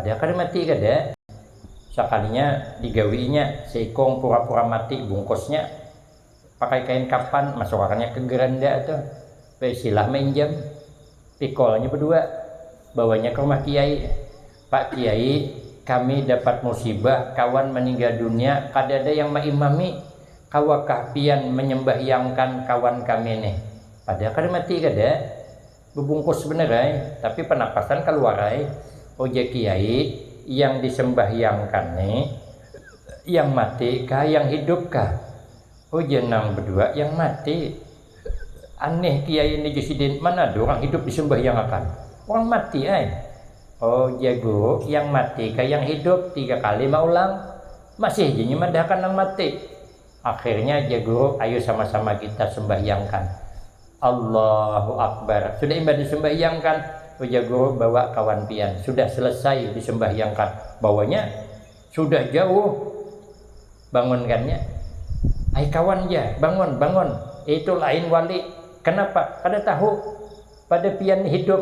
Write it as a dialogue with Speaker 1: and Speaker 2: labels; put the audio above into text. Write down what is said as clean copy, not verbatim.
Speaker 1: Ada kan mati kada sekalinya digawinya seikong pura-pura mati bungkusnya pakai kain kapan masukkannya ke geranda tuh silah menjam pikolnya berdua bawanya ke rumah kiai. Pak Kiai, kami dapat musibah kawan meninggal dunia kada ada yang mengimami kawakah pian menyembahyangkan kawan kami nih padahal kada mati kada bebungkus sebenarnya tapi penapasan keluar ojek kiai yang disembahyangkan nih yang mati kah yang hidup kah jenang berdua yang mati aneh kiai ini Jusidin mana ada orang hidup disembahyangkan orang mati jago yang mati kah yang hidup 3 kali maulang masih jadi mendahkan yang mati akhirnya jago ayo sama-sama kita sembahyangkan Allahu Akbar sudah ibadah disembahyangkan jago bawa kawan pian sudah selesai disembahyangkan bawanya sudah jauh bangunkannya kawan ya bangun itu lain wali kenapa kada tahu pada pian hidup